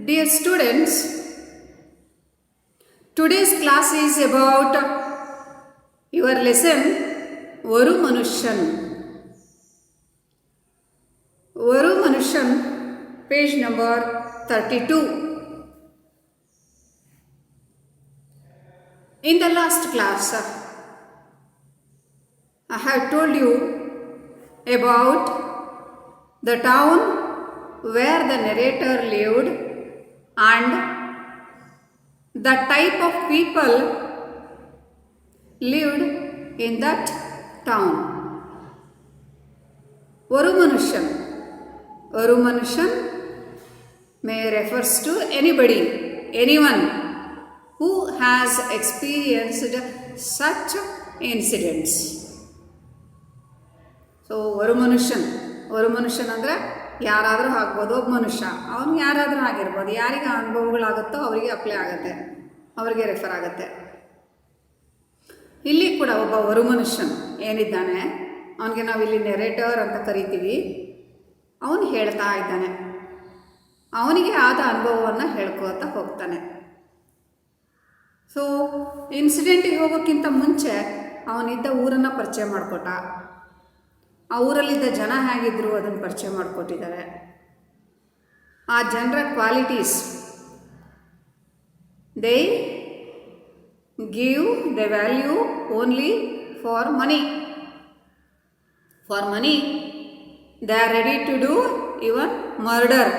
Dear students, today's class is about your lesson Varu Manushan. Varu Manushan, page number 32. In the last class, I have told you about the town where the narrator lived and the type of people lived in that town. Varu Manushan. Varu Manushan may refers to anybody, anyone who has experienced such incidents. So, Varu Manushan ಅಂದರೆ ಯಾರಾದರೂ ಆಗ್ಬೋದು, ಒಬ್ಬ ಮನುಷ್ಯ ಅವನು ಯಾರಾದರೂ ಆಗಿರ್ಬೋದು, ಯಾರಿಗೆ ಅನುಭವಗಳಾಗುತ್ತೋ ಅವರಿಗೆ ಅಪ್ಲೈ ಆಗುತ್ತೆ, ಅವರಿಗೆ ರೆಫರ್ ಆಗುತ್ತೆ. ಇಲ್ಲಿ ಕೂಡ ಒಬ್ಬ ವರು ಮನುಷ್ಯನ್ ಏನಿದ್ದಾನೆ ಅವನಿಗೆ ನಾವು ಇಲ್ಲಿ ನೆರೇಟರ್ ಅಂತ ಕರಿತೀವಿ. ಅವನು ಹೇಳ್ತಾ ಇದ್ದಾನೆ, ಅವನಿಗೆ ಆದ ಅನುಭವವನ್ನು ಹೇಳ್ಕೋತಾ ಹೋಗ್ತಾನೆ. ಸೊ ಇನ್ಸಿಡೆಂಟಿಗೆ ಹೋಗೋಕ್ಕಿಂತ ಮುಂಚೆ ಅವನಿದ್ದ ಊರನ್ನು ಪರಿಚಯ ಮಾಡಿಕೊಟ್ಟ, ಆ ಊರಲ್ಲಿದ್ದ ಜನ ಹೇಗಿದ್ರು ಅದನ್ನು ಪರಿಚಯ ಮಾಡಿಕೊಟ್ಟಿದ್ದಾರೆ. ಆ ಜನರ qualities, they give the value only for money. For money they are ready to do even murder.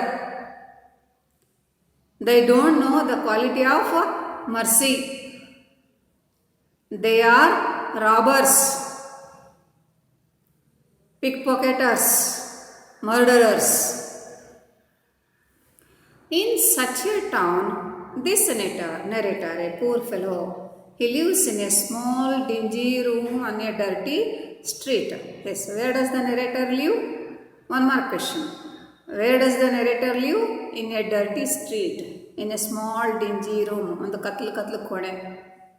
They don't know the quality of mercy. They are robbers, pickpocketers, murderers. In such a town, this narrator, a poor fellow, he lives in a small dingy room on a dirty street. Yes, where does the narrator live? One more question. Where does the narrator live? In a dirty street, in a small dingy room. ಒಂದು ಕತ್ಲು ಕೋಣೆ,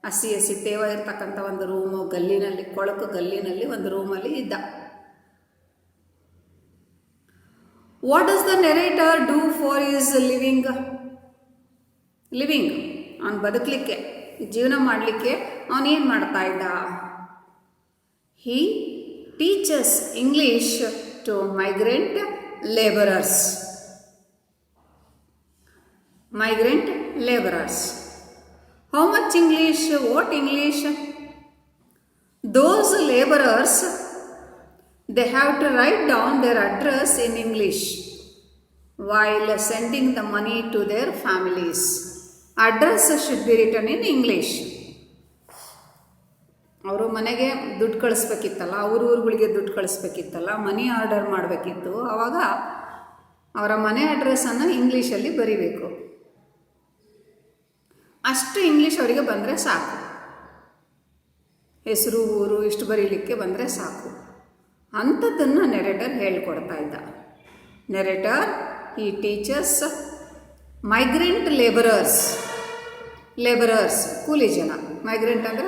ಹಸಿ ತೇವ ಇರ್ತಕ್ಕಂಥ ಒಂದು room, ಗಲ್ಲಿನಲ್ಲಿ, ಕೊಳಕು ಗಲ್ಲಿನಲ್ಲಿ ಒಂದು ರೂಮಲ್ಲಿ ಇದ್ದ. What does the narrator do for his living? ಅವನು ಬದುಕಲಿಕ್ಕೆ, ಜೀವನ ಮಾಡಲಿಕ್ಕೆ ಅವನೇನು ಮಾಡ್ತಾ ಇದ್ದ? He teaches English to migrant laborers. Migrant laborers. How much English? What English? Those laborers, they have to write down their address in English while sending the money to their families. Address should be written in English. ಅವರು ಮನೆಗೆ ದುಡ್ಡು ಕಳಿಸ್ಬೇಕಿತ್ತಲ್ಲ, ಊರುಗಳಿಗೆ ದುಡ್ಡು ಕಳಿಸ್ಬೇಕಿತ್ತಲ್ಲ, money order ಮಾಡಬೇಕಿತ್ತು. ಆವಾಗ ಅವರ ಮನೆ ಅಡ್ರೆಸ್ಸನ್ನು ಇಂಗ್ಲೀಷಲ್ಲಿ ಬರೀಬೇಕು. ಅಷ್ಟು ಇಂಗ್ಲೀಷ್ ಅವರಿಗೆ ಬಂದರೆ ಸಾಕು, ಹೆಸರು ಊರು ಇಷ್ಟು ಬರೀಲಿಕ್ಕೆ ಬಂದರೆ ಸಾಕು. ಅಂಥದ್ದನ್ನು ನೆರೇಟರ್ ಹೇಳ್ಕೊಡ್ತಾ ಇದ್ದ. ನೆರೇಟರ್ ಈ ಟೀಚರ್ಸ್ ಮೈಗ್ರೆಂಟ್ ಲೇಬರರ್ಸ್ ಕೂಲಿ ಜನ. ಮೈಗ್ರೆಂಟ್ ಅಂದರೆ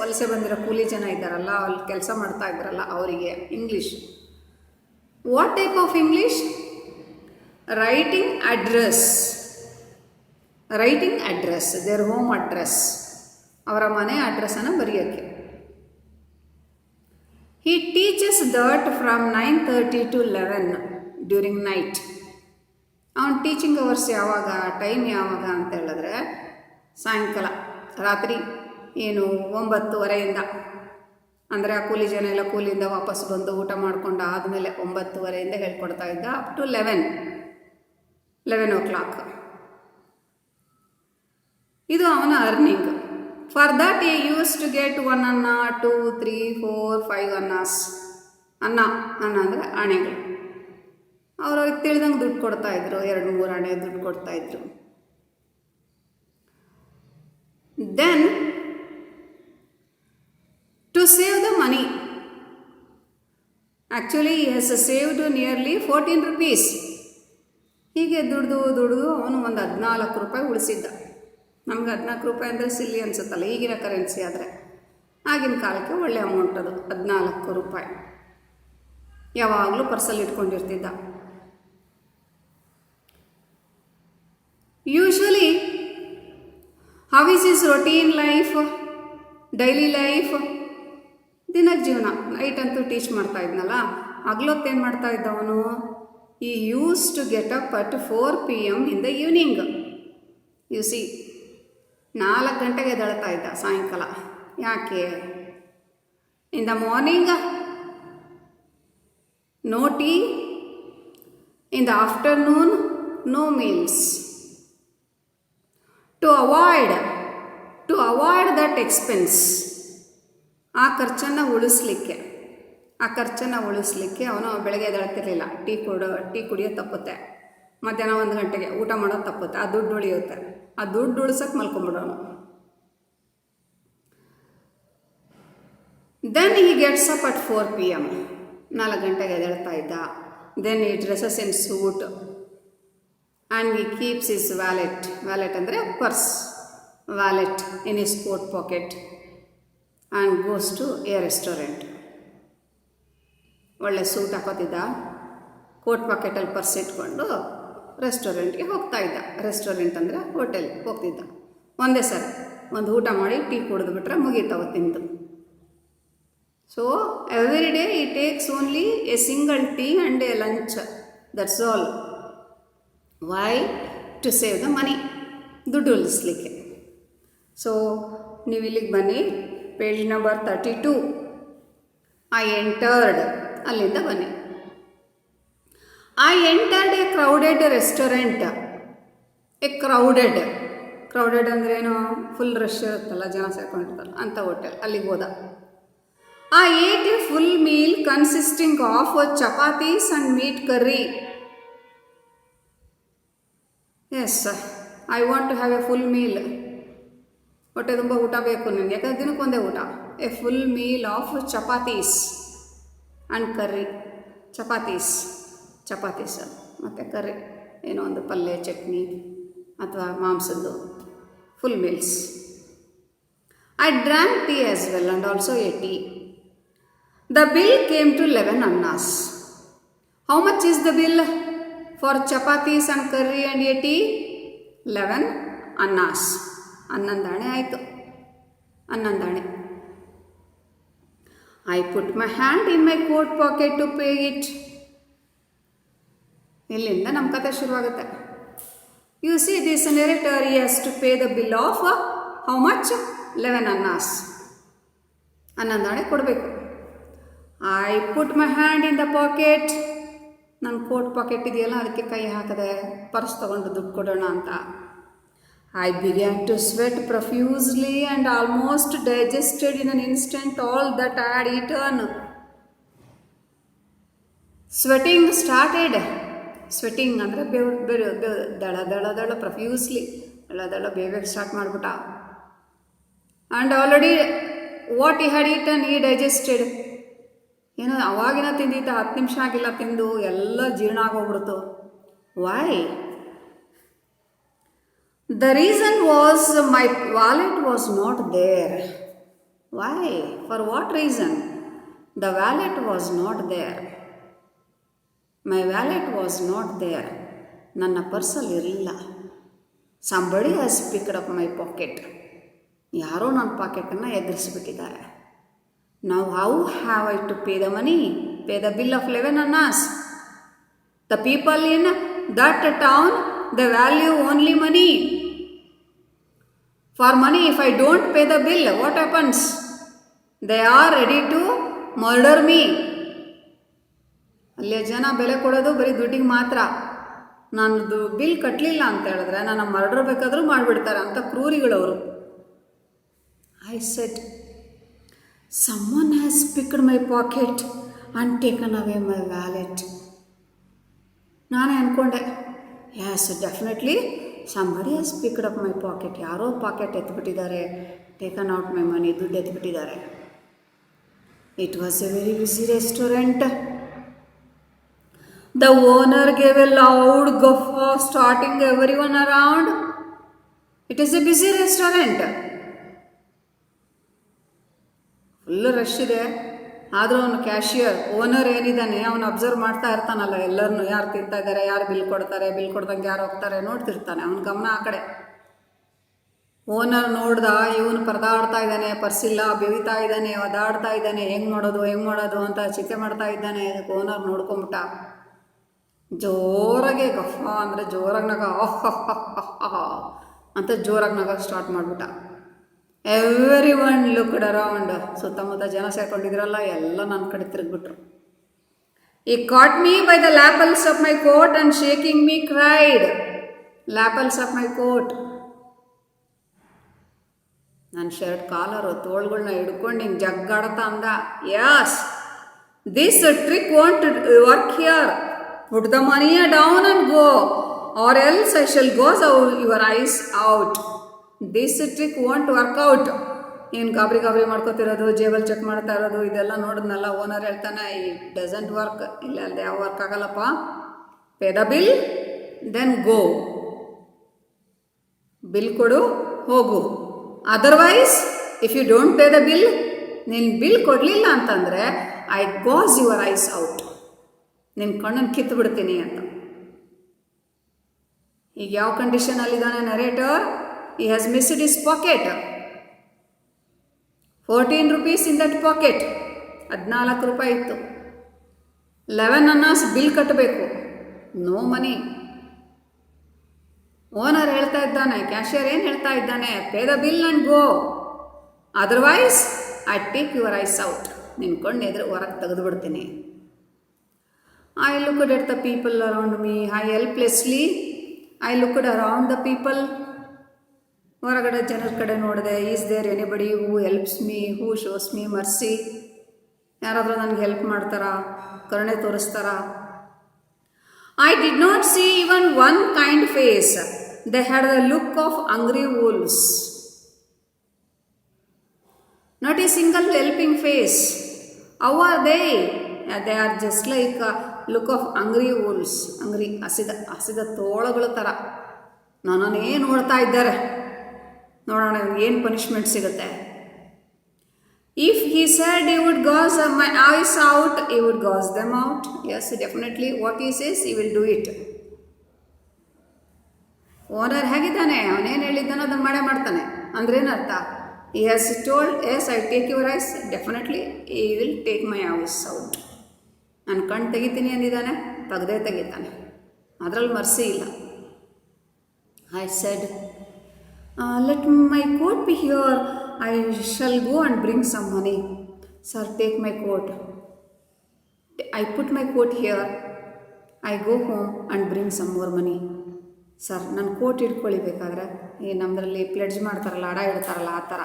ವಲಸೆ ಬಂದಿರೋ ಕೂಲಿ ಜನ ಇದ್ದಾರಲ್ಲ, ಅಲ್ಲಿ ಕೆಲಸ ಮಾಡ್ತಾ ಇದ್ದಾರಲ್ಲ, ಅವರಿಗೆ English. What type of English? Writing address, their home address, ಅವರ ಮನೆ ಅಡ್ರೆಸ್ಸನ್ನು ಬರೆಯೋಕ್ಕೆ. He teaches that from 9:30 to 11 during night. ಅವನ ಟೀಚಿಂಗ್ ಅವರ್ಸ್ ಯಾವಾಗ, ಟೈಮ್ ಯಾವಾಗ ಅಂತ ಹೇಳಿದ್ರೆ ಸಾಯಂಕಾಲ, ರಾತ್ರಿ ಏನು 9:30 ಅಂದರೆ ಆ ಕೂಲಿ ಜನ ಎಲ್ಲ ಕೂಲಿಯಿಂದ ವಾಪಸ್ ಬಂದು ಊಟ ಮಾಡಿಕೊಂಡು ಆದಮೇಲೆ 9:30 ಹೇಳ್ಕೊಡ್ತಾ ಇದ್ದ, ಅಪ್ ಟು 11 o'clock. ಇದು ಅವನ earning. For that he used to get 1 anna, 2, 3, 4, 5 annas. ಅನ್ನ ಅಂದರೆ ಆಣೆಗಳು. ಅವರು ತಿಳಿದಂಗೆ ದುಡ್ಡು ಕೊಡ್ತಾಯಿದ್ರು, 2-3 ಆಣೆ ದುಡ್ಡು ಕೊಡ್ತಾಯಿದ್ರು. Then to save the money, actually he has saved nearly 14 rupees. ಹೀಗೆ ದುಡ್ದು ಅವನು ಒಂದು 14 ರೂಪಾಯಿ ಉಳಿಸಿದ್ದ. ನಮ್ಗೆ 14 ರೂಪಾಯಿ ಅಂದರೆ ಸಿಲ್ಲಿ ಅನಿಸುತ್ತಲ್ಲ ಈಗಿನ ಕರೆನ್ಸಿ, ಆದರೆ ಆಗಿನ ಕಾಲಕ್ಕೆ ಒಳ್ಳೆಯ ಅಮೌಂಟ್ ಅದು. 14 ರೂಪಾಯಿ ಯಾವಾಗಲೂ ಪರ್ಸಲ್ಲಿ ಇಟ್ಕೊಂಡಿರ್ತಿದ್ದ. Usually how is is routine life, daily life, ದಿನದ ಜೀವನ. ನೈಟ್ ಅಂತೂ ಟೀಚ್ ಮಾಡ್ತಾ ಇದ್ನಲ್ಲ, ಹಗ್ಲೊತ್ತೇನು ಮಾಡ್ತಾ ಇದ್ದವನು, he used to get up at 4 PM in the evening. You see 4 ಗಂಟೆಗೆ ಎದ್ದೇಳ್ತಾ ಇದ್ದ ಸಾಯಂಕಾಲ. ಯಾಕೆ? In the morning no tea, in the afternoon no meals. To avoid that expense, ಆ ಖರ್ಚನ್ನು ಉಳಿಸ್ಲಿಕ್ಕೆ ಅವನು ಬೆಳಗ್ಗೆ ಎದ್ದೇಳ್ತಿರ್ಲಿಲ್ಲ. ಟೀ ಕುಡಿಯೋದು ತಪ್ಪುತ್ತೆ, ಮಧ್ಯಾಹ್ನ 1 ಗಂಟೆಗೆ ಊಟ ಮಾಡೋದು ತಪ್ಪುತ್ತೆ, ಆ ದುಡ್ಡು ಉಳಿಯುತ್ತೆ. ಆ ದುಡ್ಡು ಉಳಿಸೋಕೆ ಮಲ್ಕೊಂಬಿಡೋನು. Then he gets up at 4 PM, 4 ಗಂಟೆಗೆ ಎದ್ದೇಳ್ತಾ ಇದ್ದ. Then he dresses in suit and he keeps his wallet ಅಂದರೆ purse, wallet in his coat pocket and goes to a restaurant. ಒಳ್ಳೆ ಸೂಟ್ ಹಾಕೋತಿದ್ದ, ಕೋಟ್ ಪಾಕೆಟಲ್ಲಿ ಪರ್ಸ್ ಇಟ್ಕೊಂಡು ರೆಸ್ಟೋರೆಂಟ್ಗೆ ಹೋಗ್ತಾ ಇದ್ದ. ರೆಸ್ಟೋರೆಂಟ್ ಅಂದರೆ ಹೋಟೆಲ್ ಹೋಗ್ತಿದ್ದ. ಒಂದೇ ಸರಿ ಒಂದು ಊಟ ಮಾಡಿ ಟೀ ಕುಡಿದ್ಬಿಟ್ರೆ ಮುಗೀತವ ತಿಂದು. So every day he takes only a single tea and a lunch, that's all. Why? To save the money, ದುಡ್ಡು ಉಳಿಸ್ಲಿಕ್ಕೆ. ಸೊ ನೀವು ಇಲ್ಲಿಗೆ ಬನ್ನಿ, ಪೇಜ್ ನಂಬರ್ 32. ಐ ಎಂಟರ್ಡ್, ಅಲ್ಲಿಂದ ಬನ್ನಿ. I entered a crowded restaurant. Crowded ಅಂದ್ರೇನು? ಫುಲ್ ರಶ್ ಇರುತ್ತಲ್ಲ, ಜನ ಸೇರ್ಕೊಂಡಿರ್ತಾರಲ್ಲ ಅಂಥ ಹೋಟೆಲ್. ಅಲ್ಲಿಗೆ ಹೋದ. I ate a full meal consisting of chapatis and meat curry. Yes, I want to have a full meal. ಹೊಟ್ಟೆ ತುಂಬ ಊಟ ಬೇಕು ನನಗೆ, ಯಾಕಂದ್ರೆ ದಿನಕ್ಕೊಂದೇ ಊಟ. A full meal of chapatis and curry. Chapatis ಮತ್ತು ಕರ್ರಿ, ಏನೋ ಒಂದು ಪಲ್ಯ, ಚಟ್ನಿ ಅಥವಾ ಮಾಂಸದ್ದು, full meals. I drank tea as well and also a tea. The bill came to 11 annas. How much is the bill for chapatis and curry and a tea? 11 annas. 11 ಆಣೆ ಆಯಿತು. 11 ಆಣೆ. I put my hand in my coat pocket to pay it. ಇಲ್ಲಿಂದ ನಮ್ಮ ಕಥೆ ಶುರುವಾಗುತ್ತೆ. You see this narrator has to pay the bill of how much? 11 annas. 11 ಆಣೆ ಕೊಡಬೇಕು. I put my hand in the pocket. ನನ್ನ coat pocket ಇದೆಯಲ್ಲ, ಅದಕ್ಕೆ ಕೈ ಹಾಕಿದೆ, ಪರ್ಸ್ ತೊಗೊಂಡು ದುಡ್ಡು ಕೊಡೋಣ ಅಂತ. I began to sweat profusely and almost digested in an instant all that I had eaten. Sweating started. Sweating ಅಂದರೆ ಬೆವರು ದಳ ಪ್ರೊಫ್ಯೂಸ್ಲಿ ಬೇಗ ಸ್ಟಾರ್ಟ್ ಮಾಡಿಬಿಟ್ಟ. And already what he had eaten he digested. ಏನೋ ಅವಾಗಿನ ತಿಂದಿದ್ದ 10 ನಿಮಿಷ ಆಗಿಲ್ಲ ತಿಂದು ಎಲ್ಲ ಜೀರ್ಣ ಆಗೋಗ್ಬಿಡ್ತು. Y? The reason was my wallet was not there. Why? For what reason? The wallet was not there. My wallet was not there. ನನ್ನ ಪರ್ಸಲ್ಲಿ ಇರಲಿಲ್ಲ. Somebody has picked up my pocket. ಯಾರೋ ನನ್ನ ಪಾಕೆಟನ್ನು ಎದುರಿಸಿಬಿಟ್ಟಿದ್ದಾರೆ. Now how have I to pay the money? Pay the bill of 11 annas. The people in that town, they value only money. For money, if I don't pay the bill, what happens? They are ready to murder me. ಅಲ್ಲಿ ಜನ ಬೆಲೆ ಕೊಡೋದು ಬರೀ ದುಡ್ಡಿಗೆ ಮಾತ್ರ. ನಾನು bill ಕಟ್ಟಲಿಲ್ಲ ಅಂತ ಹೇಳಿದ್ರೆ ನನ್ನ ಮರ್ಡರ್ ಬೇಕಾದರೂ ಮಾಡಿಬಿಡ್ತಾರೆ ಅಂತ ಕ್ರೂರಿಗಳವರು. I said, someone has picked my pocket and taken away my wallet. ನಾನೇ ಅಂದ್ಕೊಂಡೆ, yes, definitely somebody has picked up my pocket. ಯಾರೋ ಪಾಕೆಟ್ ಎತ್ಬಿಟ್ಟಿದ್ದಾರೆ, ಟೇಕನ್ ಔಟ್ ಮೈ ಮನಿ, ದುಡ್ಡು ಎತ್ಬಿಟ್ಟಿದ್ದಾರೆ. It was a very busy restaurant. The owner gave a loud guffaw, starting everyone around. It is a busy restaurant. Full rush ಇದೆ, ಆದರೂ ಅವನು cashier owner ಏನಿದ್ದಾನೆ ಅವನು observe ಮಾಡ್ತಾ ಇರ್ತಾನಲ್ಲ ಎಲ್ಲರನ್ನು, ಯಾರು ತಿಂತಾ ಇದ್ದಾರೆ, ಯಾರು ಬಿಲ್ ಕೊಡ್ತಾರೆ, ಬಿಲ್ ಕೊಡ್ದಂಗೆ ಯಾರು ಹೋಗ್ತಾರೆ ನೋಡ್ತಿರ್ತಾನೆ. ಅವನ ಗಮನ ಆ ಕಡೆ. ಓನರ್ ನೋಡ್ದ ಇವನು ಪರದಾಡ್ತಾ ಇದ್ದಾನೆ, ಪರ್ಸಿಲ್ಲ, ಬೆವಿತಾ ಇದ್ದಾನೆ, ಒದಾಡ್ತಾ ಇದ್ದಾನೆ, ಹೆಂಗೆ ಮಾಡೋದು ಅಂತ ಚಿಂತೆ ಮಾಡ್ತಾ ಇದ್ದಾನೆ. ಅದಕ್ಕೆ ಓನರ್ ನೋಡ್ಕೊಂಬಿಟ್ಟ. ಜೋರಾಗೆ ಗಫ ಅಂದರೆ ಜೋರಾಗಿ ನಗ ಅಂತ ಜೋರಾಗಿ ನಗ ಸ್ಟಾರ್ಟ್ ಮಾಡಿಬಿಟ್ಟ. Every one looked around. ಸುತ್ತಮುತ್ತ ಜನ ಸೇರ್ಕೊಂಡಿದ್ರಲ್ಲ ಎಲ್ಲ ನನ್ನ ಕಡೆ ತಿರುಗಿಬಿಟ್ರು. He caught me by the lapels of my coat and shaking me cried. Lapels of my coat, ನನ್ನ ಶರ್ಟ್ ಕಾಲರು ತೋಳ್ಗಳನ್ನ ಹಿಡ್ಕೊಂಡು ಹಿಂಗೆ ಜಗ್ಗಾಡತಾ ಅಂದ. Yes, this trick won't work here. Put the money down and go or else I shall gouge your eyes out. This trick won't work out. ಏನು ಗಾಬರಿ ಮಾಡ್ಕೋತಿರೋದು, ಜೇಬಲ್ ಚೆಕ್ ಮಾಡ್ತಾ ಇರೋದು, ಇದೆಲ್ಲ ನೋಡಿದ್ನಲ್ಲ. ಓನರ್ ಹೇಳ್ತಾನೆ, ಇಟ್ ಡಸಂಟ್ ವರ್ಕ್. ಇಲ್ಲ ಅಲ್ಲದೆ ಯಾವ ವರ್ಕ್ ಆಗಲ್ಲಪ್ಪ. Pay the bill then go. Bill ಕೊಡು, ಹೋಗು. Otherwise if you don't pay the bill, ನೀನು ಬಿಲ್ ಕೊಡಲಿಲ್ಲ ಅಂತಂದರೆ I gouge your eyes out. ನಿನ್ನ ಕಣ್ಣನ್ನು ಕಿತ್ತು ಬಿಡ್ತೀನಿ ಅಂತ. ಈಗ ಯಾವ ಕಂಡೀಷನಲ್ಲಿದ್ದಾನೆ narrator? He has missed his pocket. 14 rupees in that pocket. 14 ರೂಪಾಯಿ ಇತ್ತು. 11 ಅನ್ನಾಸ್ ಬಿಲ್ ಕಟ್ಟಬೇಕು. No money. ಓನರ್ ಹೇಳ್ತಾ ಇದ್ದಾನೆ, ಕ್ಯಾಶಿಯರ್ ಏನು ಹೇಳ್ತಾ ಇದ್ದಾನೆ? Pay the bill and go, otherwise I take your eyes out. ನಿನ್ಕೊಂಡು ಎದುರು ಹೊರಗೆ ತೆಗೆದು ಬಿಡ್ತೀನಿ. I looked at the people around me. I helplessly I looked around the people. ಹೊರಗಡೆ ಜನರ ಕಡೆ ನೋಡಿದೆ. Is there anybody who helps me, who shows me mercy? ಯಾರಾದರೂ ನನಗೆ ಹೆಲ್ಪ್ ಮಾಡ್ತಾರಾ, ಕರುಣೆ ತೋರಿಸ್ತಾರಾ? I did not see even one kind face. They had the look of hungry wolves. Not a single helping face. How are they? They are just like look of hungry wolves. Hungry, ಹಸಿದ ತೋಳಗಳ ಥರ ನನ್ನನ್ನೇ ನೋಡ್ತಾ ಇದ್ದಾರೆ. ನೋಡೋಣ ಏನು punishment ಸಿಗುತ್ತೆ. If he said he would gauze my eyes out, he would gauze them out. Yes, definitely what he says he will do it. Owner ಹೇಗಿದ್ದಾನೆ, ಅವನೇನು ಹೇಳಿದ್ದಾನೋ ಅದನ್ನು ಮಾಡೇ ಮಾಡ್ತಾನೆ. ಅಂದ್ರೇನರ್ಥ? he has told, yes, I take your eyes, definitely he will take my eyes out. ನಾನು ಕಣ್ಣು ತೆಗಿತೀನಿ ಅಂದಿದ್ದಾನೆ, ತೆಗೆದೇ ತೆಗಿತಾನೆ. ಅದರಲ್ಲಿ mercy ಇಲ್ಲ. I said, let my coat be here. I shall go and bring some money. Sir, take my coat. I put my coat here. I go home and bring some more money. Sir, ನನ್ನ coat ಇಟ್ಕೊಳ್ಳಿ ಬೇಕಾದ್ರೆ. ಈ ನಮ್ಮದ್ರಲ್ಲಿ pledge ಮಾಡ್ತಾರಲ್ಲ, ಅಡ ಇಡ್ತಾರಲ್ಲ ಆ ಥರ.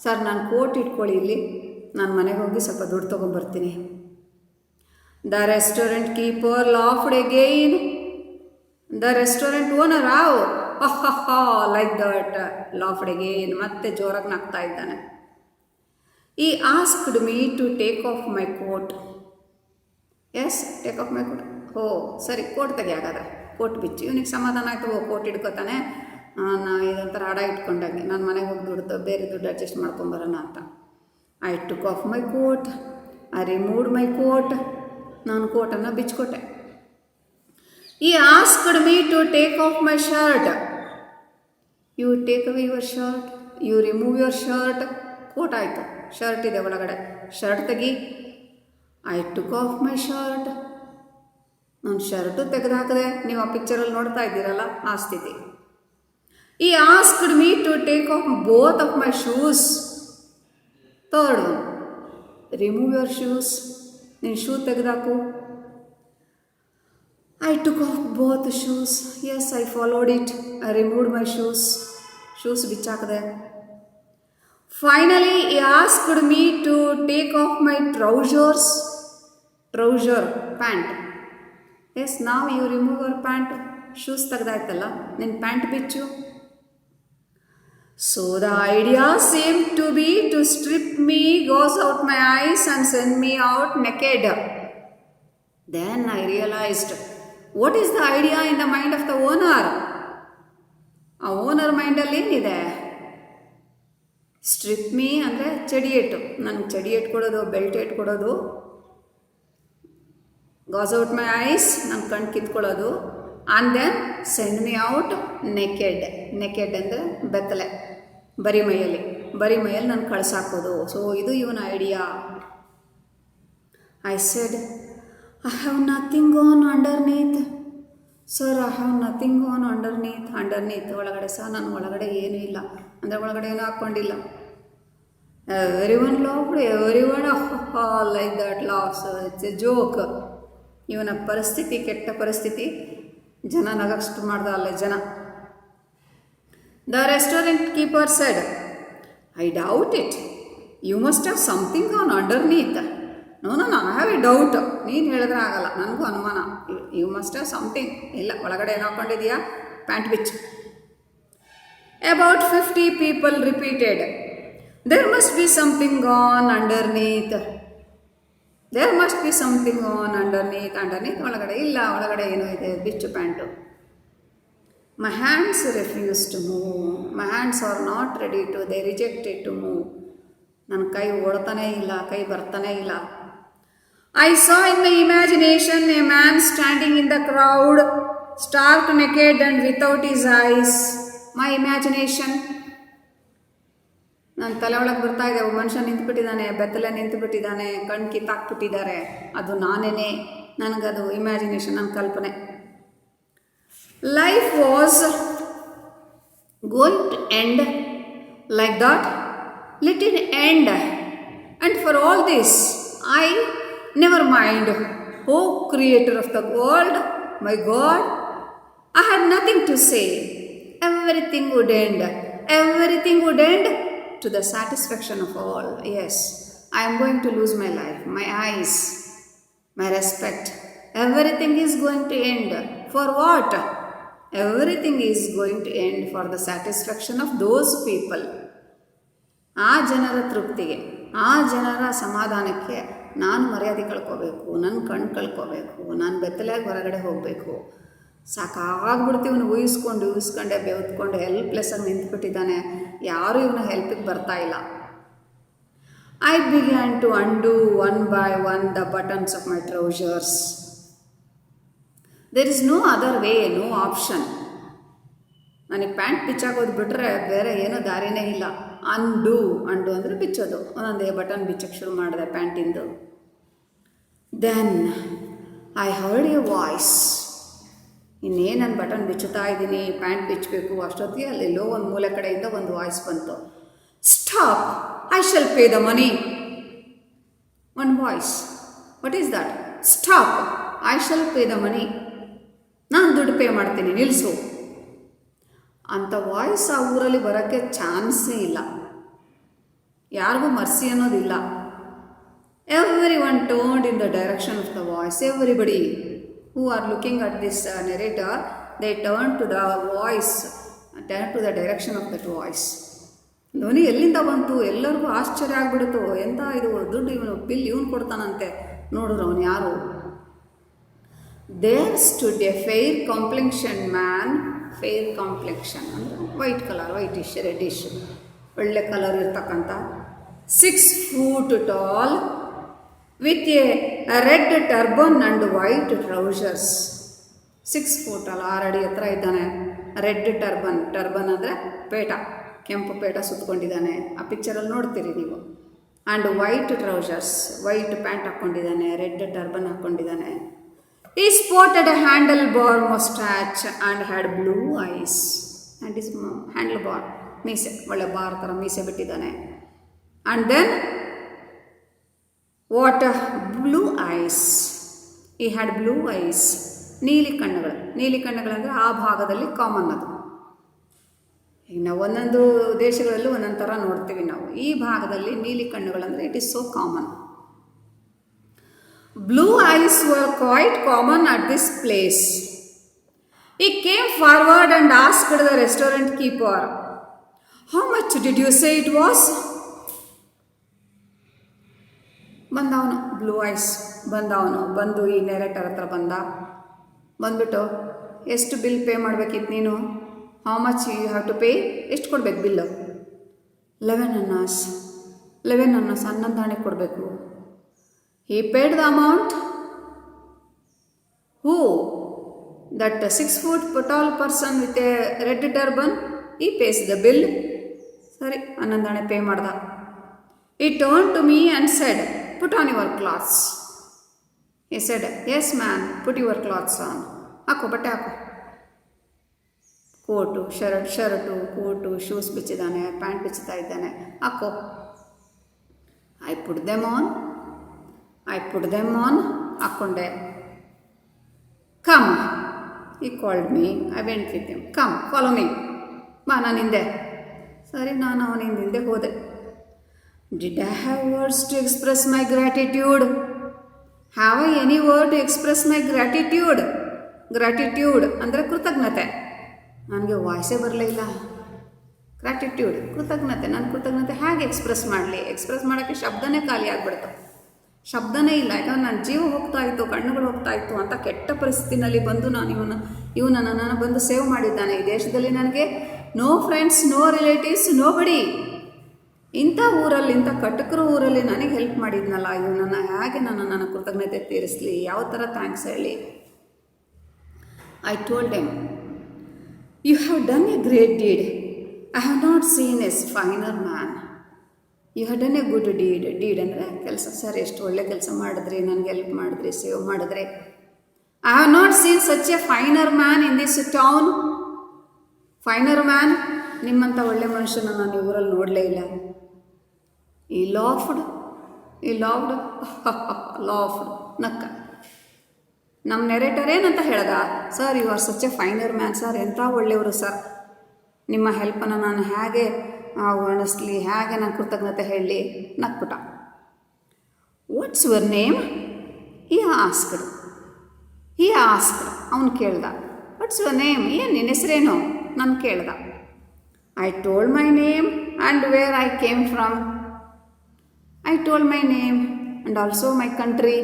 Sir, ನಾನು ಕೋಟ್ ಇಟ್ಕೊಳ್ಳಿ ಇಲ್ಲಿ, ನಾನು ಮನೆಗೆ ಹೋಗಿ ಸ್ವಲ್ಪ ದುಡ್ಡು ತೊಗೊಂಬರ್ತೀನಿ. The restaurant keeper laughed again. The restaurant owner like that laughed again. ಮತ್ತೆ ಜೋರಾಗಿ ನಗ್ತಾ ಇದ್ದಾನೆ. He asked me to take off my coat. Yes, take off my coat. Oh ಸರಿ, ಕೋಟ್ ತೆಗಿ ಹಾಗಾದ್ರೆ. ಕೋಟ್ ಬಿಚ್ಚು. ಇವನಿಗೆ ಸಮಾಧಾನ ಆಯಿತು. ಓ, ಕೋಟ್ ಇಟ್ಕೋತಾನೆ, ಇದೊಂಥರ ಹಡ ಇಟ್ಕೊಂಡಾಗೆ. ನಾನು ಮನೆಗೆ ಹೋಗಿ ಬೇರೆ ದುಡ್ಡು ಅಡ್ಜಸ್ಟ್ ಮಾಡ್ಕೊಂಬರೋಣ ಅಂತ. I took off my coat. I removed my coat. ನಾನು ಕೋಟನ್ನು ಬಿಚ್ಕೊಟ್ಟೆ. He asked me to take off my shirt. You take away your shirt, you remove your shirt. Coat ಆಯಿತು, ಶರ್ಟ್ ಇದೆ ಒಳಗಡೆ, ಶರ್ಟ್ ತೆಗಿ. I took off my shirt. ನಾನು shirt ತೆಗೆದು ಹಾಕಿದೆ. ನೀವು ಆ ಪಿಕ್ಚರಲ್ಲಿ ನೋಡ್ತಾ ಇದ್ದೀರಲ್ಲ, ಆ ಸ್ಥಿತಿ. He asked me to take off both of my shoes. Third one, remove your shoes. ನೀನು ಶೂ ತೆಗೆದಾಕು. I took off both the shoes. Yes, I followed it. I removed my shoes. Shoes bichakade. Finally, he asked me to take off my trousers. Trouser, pant. Yes, now you remove your pant. Shoes ತೆಗೆದಾಯ್ತಲ್ಲ, ನಿನ್ನ pant ಬಿಚ್ಚು. So the idea seemed to be to strip me, gauze out my eyes and send me out naked. Then I realized, what is the idea in the mind of the owner? ಆ owner ಮೈಂಡಲ್ಲಿ ಏನಿದೆ? Strip me ಅಂದರೆ ಚಡಿಯೇಟು, ನನಗೆ ಚಡಿಯೇಟ್ ಕೊಡೋದು, belt ಏಟ್ ಕೊಡೋದು. ಗಾಸ್ ಔಟ್ ಮೈ ಐಸ್, ನನ್ನ ಕಣ್ಣು ಕಿತ್ಕೊಳ್ಳೋದು. And then send me out naked. Naked ಅಂದರೆ ಬೆತ್ತಲೆ, ಬರಿ ಮೈಯಲ್ಲಿ ನಾನು ಕಳ್ಸಾಕೋದು. ಸೊ ಇದು ಇವನ idea. I said, I have nothing on underneath. Sir, I have nothing on underneath ಒಳಗಡೆ ಸಹ ನಾನು ಒಳಗಡೆ ಏನೂ ಇಲ್ಲ, ಅಂದರೆ ಒಳಗಡೆ ಏನೂ ಹಾಕ್ಕೊಂಡಿಲ್ಲ. Every one laughed, every one like that laughs, it's a joke. ಇವನ ಪರಿಸ್ಥಿತಿ ಕೆಟ್ಟ ಪರಿಸ್ಥಿತಿ, ಜನ ನಗಷ್ಟು ಮಾಡ್ದ ಅಲ್ಲೇ ಜನ. The restaurant keeper said, I doubt it, you must have something on underneath. No I have a doubt. ನೀನು ಹೇಳಿದ್ರೆ ಆಗಲ್ಲ, ನನಗೂ ಅನುಮಾನ. You must have something. ಇಲ್ಲ, ಒಳಗಡೆ ಏನು ಹಾಕ್ಕೊಂಡಿದೆಯಾ, ಪ್ಯಾಂಟ್ ಬಿಚ್ಚು. About 50 people repeated, there must be something on underneath. There must be something on underneath. ಒಳಗಡೆ ಇಲ್ಲ, ಒಳಗಡೆ ಏನೋ ಇದೆ, ಬಿಚ್ಚು pant. My hands refuse to move. My hands are not ready to, they rejected to move. ನನ್ನ ಕೈ ಓಡ್ತಾನೇ ಇಲ್ಲ, ಕೈ ಬರ್ತಾನೇ ಇಲ್ಲ. I saw in my imagination a man standing in the crowd, stark naked and without his eyes. My imagination, ನನ್ನ ತಲೆ ಒಳಗೆ ಬರ್ತಾ ಇದೆ, ಒಬ್ಬ ಮನುಷ್ಯ ನಿಂತುಬಿಟ್ಟಿದ್ದಾನೆ, ಬೆತ್ತಲೆ ನಿಂತುಬಿಟ್ಟಿದ್ದಾನೆ, ಕಣ್ಣು ಕಿತ್ತಾಕ್ಬಿಟ್ಟಿದ್ದಾರೆ, ಅದು ನಾನೇನೆ. ನನಗದು ಇಮ್ಯಾಜಿನೇಷನ್, ನನ್ನ ಕಲ್ಪನೆ. Life was going to end like that, let it end. And for all this I never mind. O creator of the world, my god, I had nothing to say. Everything would end. Everything would end to the satisfaction of all. Yes, I am going to lose my life, my eyes, my respect. Everything is going to end. For what? Everything is going to end for the satisfaction of those people. ಆ ಜನರ ತೃಪ್ತಿಗೆ, ಆ ಜನರ ಸಮಾಧಾನಕ್ಕೆ ನಾನು ಮರ್ಯಾದೆ ಕಳ್ಕೋಬೇಕು, ನನ್ನ ಕಣ್ಣು ಕಳ್ಕೋಬೇಕು, ನಾನು ಬೆತ್ತಲೆಯಾಗಿ ಹೊರಗಡೆ ಹೋಗಬೇಕು. ಸಾಕಾಗ್ಬಿಡ್ತೀವಿ. ಇವನು ಊಹಿಸ್ಕೊಂಡೆ ಬೆವ್ತ್ಕೊಂಡು ಹೆಲ್ಪ್ಲೆಸ್ಸಾಗಿ ನಿಂತ್ಬಿಟ್ಟಿದ್ದಾನೆ. ಯಾರೂ ಇವನ ಹೆಲ್ಪಿಗೆ ಬರ್ತಾ ಇಲ್ಲ. I began to undo one by one the buttons of my trousers. There is no other way, no option. ನನಗೆ ಪ್ಯಾಂಟ್ ಬಿಚ್ಚಾಕೋದು ಬಿಟ್ಟರೆ ಬೇರೆ ಏನೋ ದಾರಿನೇ ಇಲ್ಲ. ಅಂಡು ಅಂದರೆ ಬಿಚ್ಚೋದು. ಒಂದೊಂದೇ ಬಟನ್ ಬಿಚ್ಚಕ್ಕೆ ಶುರು ಮಾಡಿದೆ ಪ್ಯಾಂಟಿಂದು. Then I heard a voice. ಇನ್ನೇನು ನಾನು ಬಟನ್ ಬಿಚ್ಚುತ್ತಾ ಇದ್ದೀನಿ, ಪ್ಯಾಂಟ್ ಬಿಚ್ಚಬೇಕು, ಅಷ್ಟೊತ್ತಿಗೆ ಅಲ್ಲೆಲ್ಲೋ ಒಂದು ಮೂಲೆ ಕಡೆಯಿಂದ ಒಂದು ವಾಯ್ಸ್ ಬಂತು. Stop, I shall pay the money. One voice. What is that? Stop, I shall pay the money. ನಾನು ದುಡ್ಡು ಪೇ ಮಾಡ್ತೀನಿ, ನಿಲ್ಲಿಸು ಅಂತ ವಾಯ್ಸ್ ಆ ಊರಲ್ಲಿ ಬರೋಕ್ಕೆ ಚಾನ್ಸೇ ಇಲ್ಲ. ಯಾರಿಗೂ ಮರ್ಸಿ ಅನ್ನೋದಿಲ್ಲ. Every one turned in the direction of the voice. Everybody who are looking at this narrator, they turn to the voice, turn to the direction of that voice. ಧ್ವನಿ ಎಲ್ಲಿಂದ ಬಂತು? ಎಲ್ಲರಿಗೂ ಆಶ್ಚರ್ಯ ಆಗ್ಬಿಡ್ತು. ಎಂತ ಇದು ದುಡ್ಡು, ಇವನು ಬಿಲ್ ಇವನು ಕೊಡ್ತಾನಂತೆ. ನೋಡಿದ್ರು ಅವನು ಯಾರು? There stood a fair complexion man. Fair complexion ಅಂದರೆ ವೈಟ್ ಕಲರ್, ವೈಟಿಶ್, ರೆಡ್ಡಿಶ್, ಒಳ್ಳೆ ಕಲರ್ ಇರ್ತಕ್ಕಂಥ, 6 feet tall, with a red turban and white trousers. 6 feet ಅಲ್ಲ, 6 ಅಡಿ ಹತ್ರ ಇದ್ದಾನೆ. ರೆಡ್ ಟರ್ಬನ್ ಅಂದರೆ ಪೇಟ, ಕೆಂಪು ಪೇಟ ಸುತ್ತಕೊಂಡಿದ್ದಾನೆ. ಆ ಪಿಕ್ಚರಲ್ಲಿ ನೋಡ್ತೀರಿ ನೀವು. And white trousers, white pant ಹಾಕ್ಕೊಂಡಿದ್ದಾನೆ, ರೆಡ್ ಟರ್ಬನ್ ಹಾಕ್ಕೊಂಡಿದ್ದಾನೆ. He sported a handlebar mustache and had blue eyes. And his handle ಮೀಸೆ, ಒಳ್ಳೆ ಬಾರ್ ಥರ ಮೀಸೆ ಬಿಟ್ಟಿದ್ದಾನೆ. And then what blue eyes. He had blue eyes, ನೀಲಿ ಕಣ್ಣುಗಳು. ನೀಲಿ ಕಣ್ಣುಗಳಂದರೆ ಆ ಭಾಗದಲ್ಲಿ ಕಾಮನ್ ಅದು. ಈಗ ನಾವು ಒಂದೊಂದು ದೇಶಗಳಲ್ಲೂ ಒಂದೊಂದು ಥರ ನೋಡ್ತೀವಿ ನಾವು. ಈ ಭಾಗದಲ್ಲಿ ನೀಲಿ ಕಣ್ಣುಗಳಂದರೆ it is so common. Blue eyes were quite common at this place. He came forward and asked the restaurant keeper, how much did you say it was? ಬಂದವನು ಬ್ಲೂ ಐಸ್ ಬಂದು ಈ ನೆರೇಟರ್ ಹತ್ರ ಬಂದ್ಬಿಟ್ಟು ಎಷ್ಟು ಬಿಲ್ ಪೇ ಮಾಡಬೇಕಿತ್ತು ನೀನು? How much you have to pay? ಎಷ್ಟು ಕೊಡ್ಬೇಕು ಬಿಲ್ಲು? 11 annas. 11 annas, 11 ಆಣೆ ಕೊಡಬೇಕು. He paid the amount. Who? That 6 foot tall person with a red turban, he pays the bill. ಸರಿ, 11 ಆಣೆ ಪೇ ಮಾಡ್ದ. He turned to me and said, put on your clothes. He said, yes man, put your clothes on. ಹಾಕೋ, ಬಟ್ಟೆ ಹಾಕೋ. Coat, shirt, coat, shoes ಬಿಚ್ಚಿದ್ದಾನೆ, pant ಬಿಚ್ಚುತ್ತಾ ಇದ್ದಾನೆ, ಹಾಕೋ. ಐ ಪುಟ್ ದೆಮ್ ಆನ್, ಹಾಕ್ಕೊಂಡೆ. Come, he called me, I went with him. Come, follow me, ಬಾ ನಾನು ಹಿಂದೆ. ಸರಿ, ನಾನು ಅವನಿಂದ ಹಿಂದೆ ಹೋದೆ. Did I have words to express my gratitude? Have I any word to express my gratitude? Gratitude ಅಂದರೆ ಕೃತಜ್ಞತೆ. ನನಗೆ ವಾಯ್ಸೇ ಬರಲಿಲ್ಲ. ಗ್ರ್ಯಾಟಿಟ್ಯೂಡ್, ಕೃತಜ್ಞತೆ. ನನ್ನ ಕೃತಜ್ಞತೆ ಹೇಗೆ ಎಕ್ಸ್ಪ್ರೆಸ್ ಮಾಡಲಿ? ಎಕ್ಸ್ಪ್ರೆಸ್ ಮಾಡೋಕ್ಕೆ ಶಬ್ದನೇ ಖಾಲಿ ಆಗಿಬಿಡ್ತು. ಶಬ್ದನೇ ಇಲ್ಲ. ಯಾಕಂದ್ರೆ ನನ್ನ ಜೀವ ಹೋಗ್ತಾ ಇತ್ತು, ಕಣ್ಣುಗಳು ಹೋಗ್ತಾ ಇತ್ತು ಅಂತ ಕೆಟ್ಟ ಪರಿಸ್ಥಿತಿನಲ್ಲಿ ಬಂದು ನಾನು ಇವನು ನನ್ನನ್ನು ಬಂದು ಸೇವ್ ಮಾಡಿದ್ದಾನೆ. ಈ ದೇಶದಲ್ಲಿ ನನಗೆ no friends, no relatives, nobody. ಇಂಥ ಊರಲ್ಲಿ, ಇಂಥ ಕಟಕರ ಊರಲ್ಲಿ ನನಗೆ ಹೆಲ್ಪ್ ಮಾಡಿದ್ನಲ್ಲ, ಇವನನ್ನು ಹೇಗೆ ನನ್ನ ಕೃತಜ್ಞತೆ ತೀರಿಸಲಿ? ಯಾವ ಥರ ಥ್ಯಾಂಕ್ಸ್ ಹೇಳಿ? I told him, you have done a great deed. I have not seen a finer man. You have done a good deed. Deed ಅಂದರೆ ಕೆಲಸ. ಸರ್, ಎಷ್ಟು ಒಳ್ಳೆ ಕೆಲಸ ಮಾಡಿದ್ರಿ, ನನಗೆ ಹೆಲ್ಪ್ ಮಾಡಿದ್ರಿ, ಸೇವ್ ಮಾಡಿದ್ರಿ. I have not seen such a finer man in this town. Finer man, ನಿಮ್ಮಂಥ ಒಳ್ಳೆ ಮನುಷ್ಯನ ನಾನು ಈ ಊರಲ್ಲಿ ನೋಡಲೇ ಇಲ್ಲ. ಈ ಲಾಫ್ಡ್ ನಕ್ಕ. ನಮ್ಮ ನೆರೇಟರ್ ಏನಂತ ಹೇಳ್ದ? Sir, you are such a finer man. Sir, ಎಂಥ ಒಳ್ಳೆಯವರು ಸರ್. ನಿಮ್ಮ ಹೆಲ್ಪನ್ನು ನಾನು ಹೇಗೆ ವರ್ಣಿಸ್ಲಿ, ಹೇಗೆ ನಾನು ಕೃತಜ್ಞತೆ ಹೇಳಲಿ? ನಕ್ಬಿಟ್ಟ. What's your name? He asked. ಅವನು ಕೇಳ್ದ, ವಾಟ್ಸ್ ಯುವರ್ ನೇಮ್? ಏನು ನಿನ್ನ ಹೆಸರೇನು? ನಾನು ಕೇಳ್ದ. I told my name and where I came from. I told my name and also my country.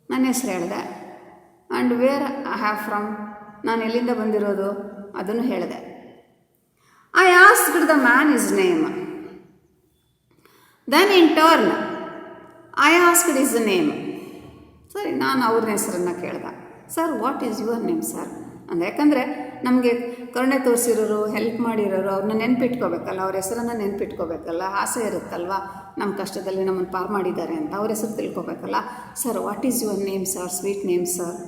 ನನ್ನ ಹೆಸರು ಹೇಳಿದೆ. And where I have from, ನಾನು ಎಲ್ಲಿಂದ ಬಂದಿರೋದು ಅದನ್ನು ಹೇಳಿದೆ. I asked the man his name. Then in turn I asked his name. ಸರಿ, ನಾನು ಅವ್ರನ್ನ ಹೆಸರನ್ನು ಕೇಳ್ದೆ. Sir, what is your name sir? ಅಂದರೆ ಯಾಕಂದರೆ ನಮಗೆ ಕರುಣೆ ತೋರಿಸಿರೋರು, ಹೆಲ್ಪ್ ಮಾಡಿರೋರು, ಅವ್ರನ್ನ ನೆನ್ಪಿಟ್ಕೋಬೇಕಲ್ಲ, ಅವ್ರ ಹೆಸರನ್ನು ನೆನ್ಪಿಟ್ಕೋಬೇಕಲ್ಲ. ಆಸೆ ಇರುತ್ತಲ್ವ, ನಮ್ಮ ಕಷ್ಟದಲ್ಲಿ ನಮ್ಮನ್ನು ಪಾರು ಮಾಡಿದ್ದಾರೆ ಅಂತ ಅವ್ರ ಹೆಸರು ತಿಳ್ಕೊಬೇಕಲ್ಲ. Sir, what is your name sir? Sweet name sir.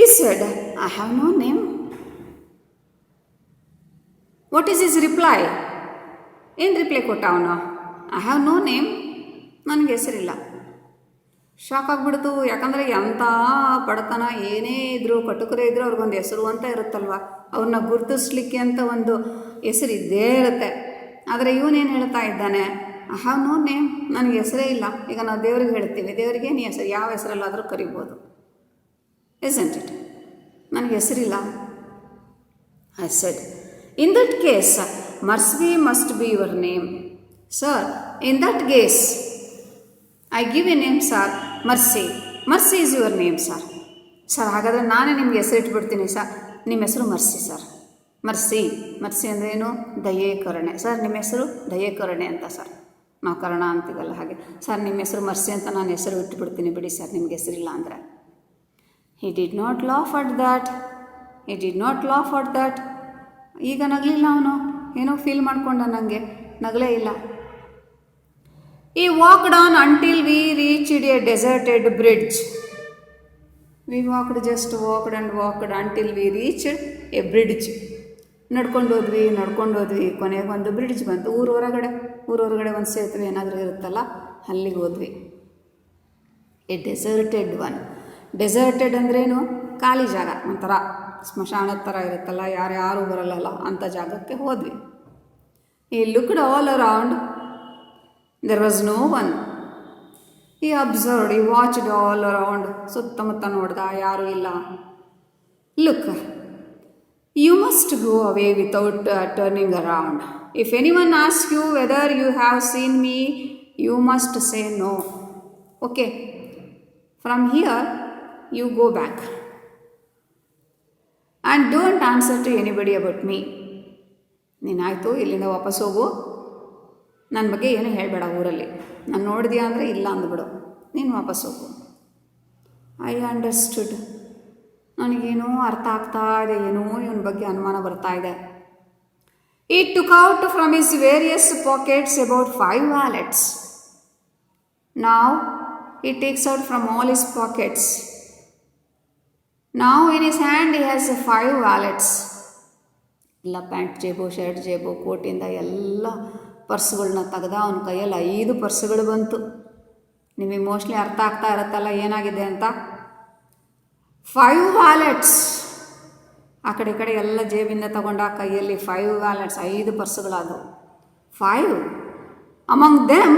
He said, I have no name. What is his reply? ಏನು ರಿಪ್ಲೈ ಕೊಟ್ಟ ಅವನು? ಐ ಹ್ಯಾವ್ ನೋ ನೇಮ್, ನನಗೆ ಹೆಸರಿಲ್ಲ. ಶಾಕ್ ಆಗಿಬಿಡ್ತು. ಯಾಕಂದರೆ ಎಂಥ ಬಡತನ ಏನೇ ಇದ್ದರೂ, ಕಟುಕರೇ ಇದ್ದರೂ ಅವ್ರಿಗೊಂದು ಹೆಸರು ಅಂತ ಇರುತ್ತಲ್ವ, ಅವ್ರನ್ನ ಗುರುತಿಸ್ಲಿಕ್ಕೆ ಅಂತ ಒಂದು ಹೆಸರು ಇದ್ದೇ ಇರುತ್ತೆ. ಆದರೆ ಇವನೇನು ಹೇಳ್ತಾ ಇದ್ದಾನೆ? ಐ ಹ್ಯಾವ್ ನೋ ನೇಮ್, ನನಗೆ ಹೆಸರೇ ಇಲ್ಲ. ಈಗ ನಾವು ದೇವ್ರಿಗೆ ಹೇಳ್ತೀವಿ, ದೇವರಿಗೆ ನೀ ಹೆಸರು ಯಾವ ಹೆಸರಲ್ಲಾದರೂ ಕರಿಬೋದು, ಇಸ್ಂಟ್ ಇಟ್? ನನಗೆ ಹೆಸರಿಲ್ಲ. I said, in that case mercy must be your name. Sir, in that case I give a name sir, mercy is your name sir. Sir, ಹಾಗಾದರೆ ನಾನೇ ನಿಮಗೆ ಹೆಸರು ಇಟ್ಬಿಡ್ತೀನಿ ಸರ್. ನಿಮ್ಮ ಹೆಸರು ಮರ್ಸಿ ಸರ್. ಮರ್ಸಿ ಅಂದರೆ ಏನು? ದಯೆ, ಕರುಣೆ. ಸರ್, ನಿಮ್ಮ ಹೆಸರು ದಯೆ, ಕರುಣೆ ಅಂತ ಸರ್. ನಾವು ಕರುಣ ಅಂತೀವಲ್ಲ ಹಾಗೆ. ಸರ್, ನಿಮ್ಮ ಹೆಸರು ಮರ್ಸಿ ಅಂತ ನಾನು ಹೆಸರು ಇಟ್ಟುಬಿಡ್ತೀನಿ ಬಿಡಿ ಸರ್, ನಿಮಗೆ ಹೆಸರಿಲ್ಲ ಅಂದರೆ. He did not laugh at that. ಈಗ ನಗಲಿಲ್ಲ ಅವನು. ಏನೋ ಫೀಲ್ ಮಾಡ್ಕೊಂಡ, ನನಗೆ ನಗಲೇ ಇಲ್ಲ. He walked on until we reached a deserted bridge. We just walked until we reached a bridge. ನಡ್ಕೊಂಡು ಹೋದ್ವಿ. ಕೊನೆಗೆ ಒಂದು ಬ್ರಿಡ್ಜ್ ಬಂತು. ಊರೊಳಗಡೆ ಒಂದು ಸೇತುವೆ ಏನಾದರೂ ಇರುತ್ತಲ್ಲ, ಅಲ್ಲಿಗೆ ಹೋದ್ವಿ. ಎ ಡೆಸರ್ಟೆಡ್ ಅಂದ್ರೇನು? ಖಾಲಿ ಜಾಗ, ಒಂಥರ ಸ್ಮಶಾನದ ಥರ ಇರುತ್ತಲ್ಲ, ಯಾರು ಬರಲ್ಲ ಅಂಥ ಜಾಗಕ್ಕೆ ಹೋದ್ವಿ. He looked all around. There was no one. He observed, he watched all around. ಸುತ್ತಮುತ್ತ ನೋಡ್ದ, ಯಾರೂ ಇಲ್ಲ. Look, you must go away without turning around. If anyone asks you whether you have seen me, you must say no. Okay, from here you go back and don't answer to anybody about me. ನೀನಾಯಿತು ಇಲ್ಲಿಂದ ವಾಪಸ್ ಹೋಗು, ನನ್ನ ಬಗ್ಗೆ ಏನೂ ಹೇಳಬೇಡ ಊರಲ್ಲಿ, ನಾನು ನೋಡಿದ್ಯಾ ಅಂದರೆ ಇಲ್ಲ ಅಂದ್ಬಿಡು, ನೀನು ವಾಪಸ್ ಹೋಗು. I understood. ನನಗೇನೋ ಅರ್ಥ ಆಗ್ತಾ ಇದೆ, ಏನೋ ಇವನ ಬಗ್ಗೆ ಅನುಮಾನ ಬರ್ತಾ ಇದೆ. He took out from his various pockets about 5 wallets. Now he takes out from all his pockets. Now in his hand he has 5 wallets. ಎಲ್ಲ ಪ್ಯಾಂಟ್ ಜೇಬು, ಶರ್ಟ್ ಜೇಬು, ಕೋಟಿಂದ ಎಲ್ಲ ಪರ್ಸ್ಗಳನ್ನ ತೆಗೆದ. ಅವನ ಕೈಯಲ್ಲಿ 5 ಪರ್ಸ್ಗಳು ಬಂತು. ನಿಮಗೆ ಮೋಸ್ಟ್ಲಿ ಅರ್ಥ ಆಗ್ತಾ ಇರುತ್ತಲ್ಲ ಏನಾಗಿದೆ ಅಂತ. 5 ವ್ಯಾಲೆಟ್ಸ್. ಆ ಕಡೆ ಈ ಕಡೆ ಎಲ್ಲ ಜೇಬಿಂದ ತಗೊಂಡ ಕೈಯಲ್ಲಿ 5 ವ್ಯಾಲೆಟ್ಸ್, 5 ಪರ್ಸ್ಗಳಾದವು. 5 among them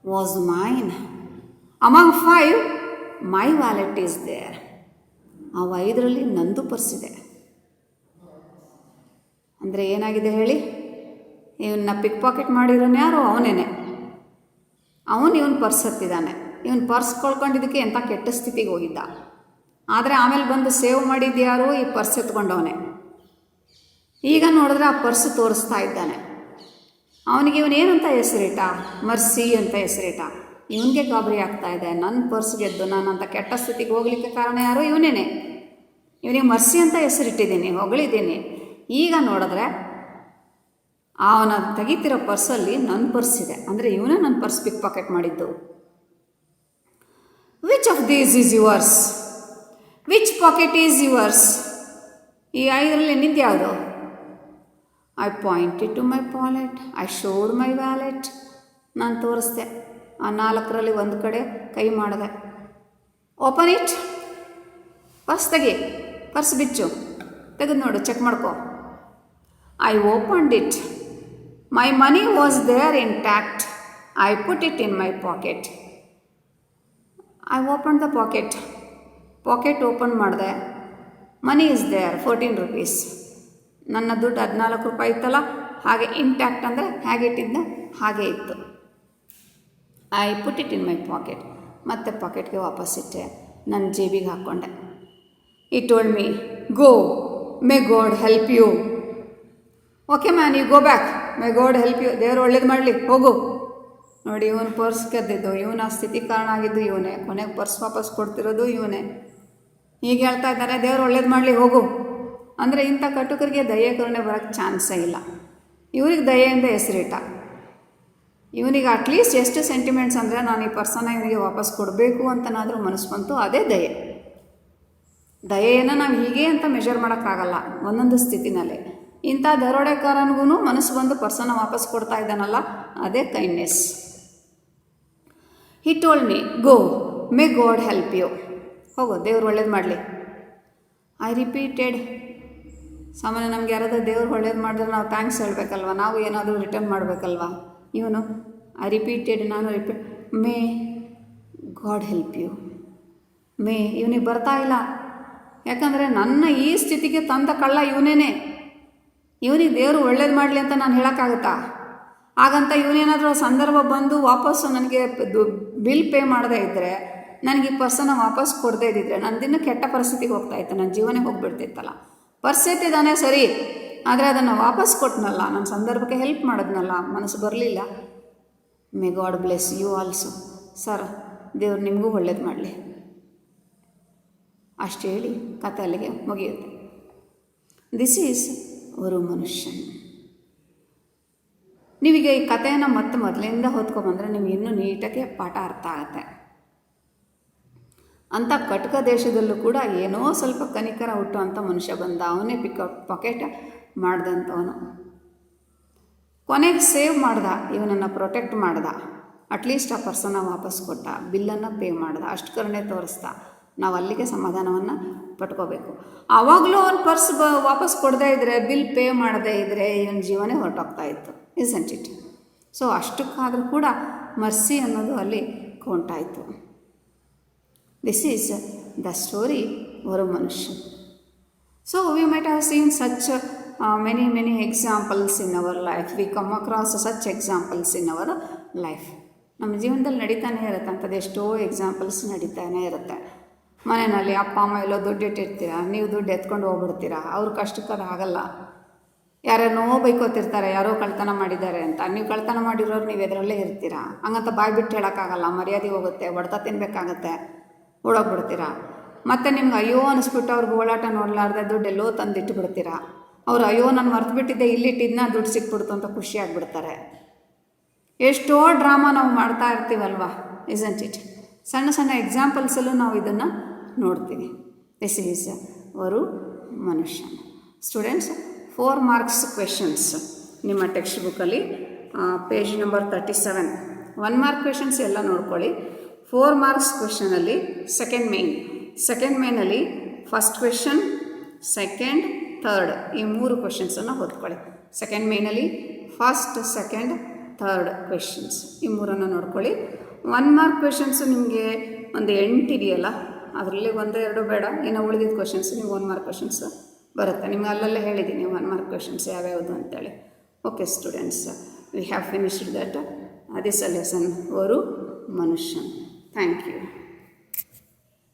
was mine. Among 5 my wallet is there. ಆ 5ರಲ್ಲಿ ನಂದು ಪರ್ಸಿದೆ. ಅಂದರೆ ಏನಾಗಿದೆ ಹೇಳಿ, ಇವನ್ನ ಪಿಕ್ ಪಾಕೆಟ್ ಮಾಡಿರೋನು ಯಾರು? ಅವನೇನೆ. ಅವನು ಇವನು ಪರ್ಸ್ ಹತ್ತಿದ್ದಾನೆ. ಇವನು ಪರ್ಸ್ ಕಳ್ಕೊಂಡಿದ್ದಕ್ಕೆ ಎಂಥ ಕೆಟ್ಟ ಸ್ಥಿತಿಗೆ ಹೋಗಿದ್ದ. ಆದರೆ ಆಮೇಲೆ ಬಂದು ಸೇವ್ ಮಾಡಿದ್ದು ಯಾರು? ಈ ಪರ್ಸ್ ಎತ್ಕೊಂಡವನೇ. ಈಗ ನೋಡಿದ್ರೆ ಆ ಪರ್ಸ್ ತೋರಿಸ್ತಾ ಇದ್ದಾನೆ. ಅವನಿಗೆ ಇವನೇನಂತ ಹೆಸರಿಟ್ಟ? ಮರ್ಸಿ ಅಂತ ಹೆಸರಿಟ್ಟ. ಇವನಿಗೆ ಗಾಬರಿ ಆಗ್ತಾ ಇದೆ, ನನ್ನ ಪರ್ಸ್ ಗೆದ್ದು ನಾನಂತ ಕೆಟ್ಟ ಸ್ಥಿತಿಗೆ ಹೋಗ್ಲಿಕ್ಕೆ ಕಾರಣ ಯಾರು? ಇವನೇನೆ. ಇವನಿಗೆ ಮರ್ಸಿ ಅಂತ ಹೆಸರಿಟ್ಟಿದ್ದೀನಿ, ಹೊಗಳಿದ್ದೀನಿ. ಈಗ ನೋಡಿದ್ರೆ ಅವನ ತೆಗಿತಿರೋ ಪರ್ಸಲ್ಲಿ ನನ್ನ ಪರ್ಸ್ ಇದೆ. ಅಂದರೆ ಇವನೇ ನನ್ನ ಪರ್ಸ್ ಪಿಕ್ ಪಾಕೆಟ್ ಮಾಡಿದ್ದು. Which of these is yours? Which pocket is yours? He 5ರಲ್ಲಿ ನಿಂದು ಯಾವುದು? I pointed to my wallet. I showed my wallet. ನಾನು ತೋರಿಸ್ದೆ. ಆ 4ರಲ್ಲಿ ಒಂದು ಕಡೆ ಕೈ ಮಾಡಿದೆ. Open it. ಪರ್ಸ್ ತೆಗಿ, ಪರ್ಸ್ ಬಿಚ್ಚು, ತೆಗೆದು ನೋಡು, ಚೆಕ್ ಮಾಡ್ಕೋ. I opened it. My money was there intact. I put it in my pocket. I opened the pocket. Pocket open ಮಾಡಿದೆ. Money is there 14 rupees. ನನ್ನ ದುಡ್ಡು 14 ರೂಪಾಯಿ ಇತ್ತಲ್ಲ, ಹಾಗೆ ಇಂಟ್ಯಾಕ್ಟ್ ಅಂದರೆ ಹೇಗೆ ಇಟ್ಟಿದ್ದ ಹಾಗೆ ಇತ್ತು. I put it in my pocket. ಮತ್ತೆ ಪಾಕೆಟ್ಗೆ ವಾಪಸ್ ಇಟ್ಟೆ, ನನ್ನ ಜೇಬಿಗೆ ಹಾಕ್ಕೊಂಡೆ. He told me, go, may god help you. Okay man, you go back, may god help you. ದೇವರು ಒಳ್ಳೇದು ಮಾಡಲಿ, ಹೋಗು. ನೋಡಿ, ಇವನು ಪರ್ಸ್ ಗೆದ್ದಿದ್ದು, ಇವನ ಸ್ಥಿತಿ ಕಾರಣ ಆಗಿದ್ದು ಇವನೇ, ಕೊನೆಗೆ ಪರ್ಸ್ ವಾಪಸ್ ಕೊಡ್ತಿರೋದು ಇವನೇ. ಈಗ ಹೇಳ್ತಾ ಇದ್ದಾರೆ, ದೇವರು ಒಳ್ಳೇದು ಮಾಡಲಿ, ಹೋಗು. ಅಂದರೆ ಇಂಥ ಕಟುಕರಿಗೆ ದಯೆ ಕರುಣೆ ಬರೋಕ್ಕೆ ಚಾನ್ಸೇ ಇಲ್ಲ. ಇವ್ರಿಗೆ ದಯೆಯಿಂದ ಹೆಸರಿಟ್ಟ. ಇವನಿಗೆ ಅಟ್ಲೀಸ್ಟ್ ಎಷ್ಟು ಸೆಂಟಿಮೆಂಟ್ಸ್ ಅಂದರೆ, ನಾನು ಈ ಪರ್ಸನ್ನ ಇವನಿಗೆ ವಾಪಸ್ ಕೊಡಬೇಕು ಅಂತನಾದರೂ ಮನಸ್ಸು ಬಂತು, ಅದೇ ದಯೆ. ದಯೆಯನ್ನು ನಾವು ಹೀಗೆ ಅಂತ ಮೆಷರ್ ಮಾಡೋಕ್ಕಾಗಲ್ಲ ಒಂದೊಂದು ಸ್ಥಿತಿನಲ್ಲಿ. ಇಂಥ ದರೋಡೆಕಾರನಿಗೂ ಮನಸ್ಸು ಬಂದು ಪರ್ಸನ್ನ ವಾಪಸ್ ಕೊಡ್ತಾ ಇದ್ದಾನಲ್ಲ, ಅದೇ kindness. He told me, go, may god help you. ಹೋಗೋ, ದೇವ್ರು ಒಳ್ಳೇದು ಮಾಡಲಿ. I repeated. ಸಾಮಾನ್ಯ ನಮ್ಗೆ ಯಾರಾದರೂ ದೇವ್ರು ಒಳ್ಳೇದು ಮಾಡಿದ್ರೆ ನಾವು ಥ್ಯಾಂಕ್ಸ್ ಹೇಳಬೇಕಲ್ವ, ನಾವು ಏನಾದರೂ ರಿಟರ್ನ್ ಮಾಡಬೇಕಲ್ವ. ಇವನು ಐ ರಿಪೀಟೆಡ್, ನಾನು may god help you. May ಇವನಿಗೆ ಬರ್ತಾ ಇಲ್ಲ, ಯಾಕಂದರೆ ನನ್ನ ಈ ಸ್ಥಿತಿಗೆ ತಂದ ಕಳ್ಳ ಇವನೇನೆ. ಇವನಿಗೆ ದೇವರು ಒಳ್ಳೇದು ಮಾಡಲಿ ಅಂತ ನಾನು ಹೇಳೋಕ್ಕಾಗುತ್ತಾ? ಹಾಗಂತ ಇವನೇನಾದರೂ ಸಂದರ್ಭ ಬಂದು ವಾಪಸ್ಸು ನನಗೆ ಬಿಲ್ ಪೇ ಮಾಡದೇ ಇದ್ದರೆ, ನನಗೆ ಈ ಪರ್ಸನ್ನ ವಾಪಸ್ ಕೊಡದೇ ಇದ್ದಿದ್ರೆ ನನ್ನ ದಿನ ಕೆಟ್ಟ ಪರಿಸ್ಥಿತಿಗೆ ಹೋಗ್ತಾಯಿತ್ತು, ನನ್ನ ಜೀವನೇ ಹೋಗಿಬಿಡ್ತಿತ್ತಲ್ಲ. ಪರ್ಸ್ ಎತ್ತಿದ್ದಾನೆ ಸರಿ, ಆದರೆ ಅದನ್ನು ವಾಪಸ್ ಕೊಟ್ಟನಲ್ಲ, ನನ್ನ ಸಂದರ್ಭಕ್ಕೆ ಹೆಲ್ಪ್ ಮಾಡಿದ್ನಲ್ಲ, ಮನಸ್ಸು ಬರಲಿಲ್ಲ. May god bless you also. Sir, ದೇವ್ರು ನಿಮಗೂ ಒಳ್ಳೇದು ಮಾಡಲಿ. ಅಷ್ಟು ಹೇಳಿ ಕತೆ ಅಲ್ಲಿಗೆ ಮುಗಿಯುತ್ತೆ. ದಿಸ್ ಈಸ್ ಅವರು ಮನುಷ್ಯನ್. ನೀವೀಗ ಈ ಕಥೆಯನ್ನು ಮತ್ತೆ ಮೊದಲಿಂದ ಹೊತ್ಕೊಂಡ್ಬಂದರೆ ನಿಮ್ಗೆ ಇನ್ನೂ ನೀಟಾಗಿ ಪಾಠ ಅರ್ಥ ಆಗುತ್ತೆ. ಅಂಥ ಕಟಕ ದೇಶದಲ್ಲೂ ಕೂಡ ಏನೋ ಸ್ವಲ್ಪ ಕನಿಕರ ಹುಟ್ಟು ಅಂತ ಮನುಷ್ಯ ಬಂದ. ಅವನೇ ಪಾಕೆಟ್ ಮಾಡ್ದಂಥವನು. ಕೊನೆಗೆ ಸೇವ್ ಮಾಡ್ದ, ಇವನನ್ನು ಪ್ರೊಟೆಕ್ಟ್ ಮಾಡ್ದ. ಅಟ್ಲೀಸ್ಟ್ ಆ ಪರ್ಸನ್ನ ವಾಪಸ್ ಕೊಟ್ಟ, ಬಿಲ್ಲನ್ನು ಪೇ ಮಾಡ್ದ, ಅಷ್ಟು ಕರುಣೆ ತೋರಿಸ್ದ. ನಾವು ಅಲ್ಲಿಗೆ ಸಮಾಧಾನವನ್ನು ಪಟ್ಕೋಬೇಕು. ಆವಾಗಲೂ ಅವ್ನು ಪರ್ಸ್ ವಾಪಸ್ ಕೊಡದೇ ಇದ್ದರೆ, ಬಿಲ್ ಪೇ ಮಾಡದೇ ಇದ್ದರೆ ಇವನ ಜೀವನೇ ಹೊರಟೋಗ್ತಾ ಇತ್ತು. Isn't it? ಸೊ ಅಷ್ಟಕ್ಕಾದರೂ ಕೂಡ ಮರ್ಸಿ ಅನ್ನೋದು ಅಲ್ಲಿ ಕೌಂಟ್ ಆಯಿತು. ದಿಸ್ ಈಸ್ ದ ಸ್ಟೋರಿ ಅವರು ಮನುಷ್ಯ. So we might have seen such many examples in our life. We come across such examples in our life. ನಮ್ಮ ಜೀವನದಲ್ಲಿ ನಡೀತಾನೆ ಇರುತ್ತೆ, ಅಂಥದ್ದು ಎಷ್ಟೋ ಎಕ್ಸಾಂಪಲ್ಸ್ ನಡೀತಾನೆ ಇರುತ್ತೆ. ಮನೆಯಲ್ಲಿ ಅಪ್ಪ ಅಮ್ಮ ಎಲ್ಲೋ ದುಡ್ಡು ಇಟ್ಟಿರ್ತೀರ, ನೀವು ದುಡ್ಡು ಎತ್ಕೊಂಡು ಹೋಗ್ಬಿಡ್ತೀರಾ. ಅವ್ರ ಕಷ್ಟಕ್ಕೆ ಅದು ಆಗಲ್ಲ. ಯಾರನ್ನೋ ಬೈಕೋತಿರ್ತಾರೆ, ಯಾರೋ ಕಳ್ತನ ಮಾಡಿದ್ದಾರೆ ಅಂತ. ನೀವು ಕಳ್ತನ ಮಾಡಿರೋರು ನೀವು ಎದರಲ್ಲೇ ಇರ್ತೀರಾ. ಹಂಗಂತ ಬಾಯಿ ಬಿಟ್ಟು ಹೇಳೋಕ್ಕಾಗಲ್ಲ, ಮರ್ಯಾದೆ ಹೋಗುತ್ತೆ, ಹೊಡೆತ ತಿನ್ನಬೇಕಾಗತ್ತೆ, ಓಡೋಗ್ಬಿಡ್ತೀರಾ. ಮತ್ತು ನಿಮ್ಗೆ ಅಯ್ಯೋ ಅನಿಸ್ಬಿಟ್ಟು ಅವ್ರಿಗೆ ಓಡಾಟ ನೋಡಲಾರ್ದೆ ದುಡ್ಡೆಲ್ಲೋ ತಂದಿಟ್ಟು ಬಿಡ್ತೀರಾ. ಅವ್ರು ಅಯ್ಯೋ ನಾನು ಮರ್ತು ಬಿಟ್ಟಿದ್ದೆ, ಇಲ್ಲಿಟ್ಟಿದ್ದನ್ನ ದುಡ್ಡು ಸಿಕ್ಬಿಡ್ತು ಅಂತ ಖುಷಿಯಾಗಿಬಿಡ್ತಾರೆ. ಎಷ್ಟೋ ಡ್ರಾಮಾ ನಾವು ಮಾಡ್ತಾ ಇರ್ತೀವಲ್ವ, ಇಸಂಟ್ ಇಟ್? ಸಣ್ಣ ಸಣ್ಣ ಎಕ್ಸಾಂಪಲ್ಸಲ್ಲೂ ನಾವು ಇದನ್ನು ನೋಡ್ತೀವಿ. ದಿಸ್ ಈಸ್ ಅವರು ಮನುಷ್ಯ. ಸ್ಟೂಡೆಂಟ್ಸ್, 4 ಮಾರ್ಕ್ಸ್ ಕ್ವೆಶನ್ಸ್ ನಿಮ್ಮ ಟೆಕ್ಸ್ಟ್ ಬುಕ್ಕಲ್ಲಿ ಪೇಜ್ ನಂಬರ್ 37. 1 ಮಾರ್ಕ್ ಕ್ವೆಶನ್ಸ್ ಎಲ್ಲ ನೋಡ್ಕೊಳ್ಳಿ. 4 ಮಾರ್ಕ್ಸ್ ಕ್ವೆಶನಲ್ಲಿ ಸೆಕೆಂಡ್ ಮೇನಲ್ಲಿ ಫಸ್ಟ್ ಕ್ವೆಶನ್, ಸೆಕೆಂಡ್, ಥರ್ಡ್ ಈ 3 ಕ್ವೆಶನ್ಸನ್ನು ಓದ್ಕೊಳ್ಳಿ. ಸೆಕೆಂಡ್ ಮೇನಲ್ಲಿ ಫಸ್ಟ್, ಸೆಕೆಂಡ್, ಥರ್ಡ್ ಕ್ವೆಶನ್ಸ್ ಈ 3 ನೋಡ್ಕೊಳ್ಳಿ. 1 ಮಾರ್ಕ್ ಕ್ವೆಶನ್ಸು ನಿಮಗೆ ಒಂದು 8 ಇದೆಯಲ್ಲ, ಅದರಲ್ಲಿ 1-2 ಬೇಡ, ಇನ್ನು ಉಳಿದಿದ್ದ ಕ್ವೆಶನ್ಸ್ ನೀವು 1 ಮಾರ್ಕ್ ಕ್ವೆಶನ್ಸ್ ಬರುತ್ತೆ. ನಿಮ್ಗೆ ಅಲ್ಲಲ್ಲೇ ಹೇಳಿದ್ದೀನಿ 1 ಮಾರ್ಕ್ ಕ್ವೆಶನ್ಸ್ ಯಾವ್ಯಾವುದು ಅಂತೇಳಿ. Okay students, we have finished that this lesson ಅವರು ಮನುಷ್ಯ. Thank you.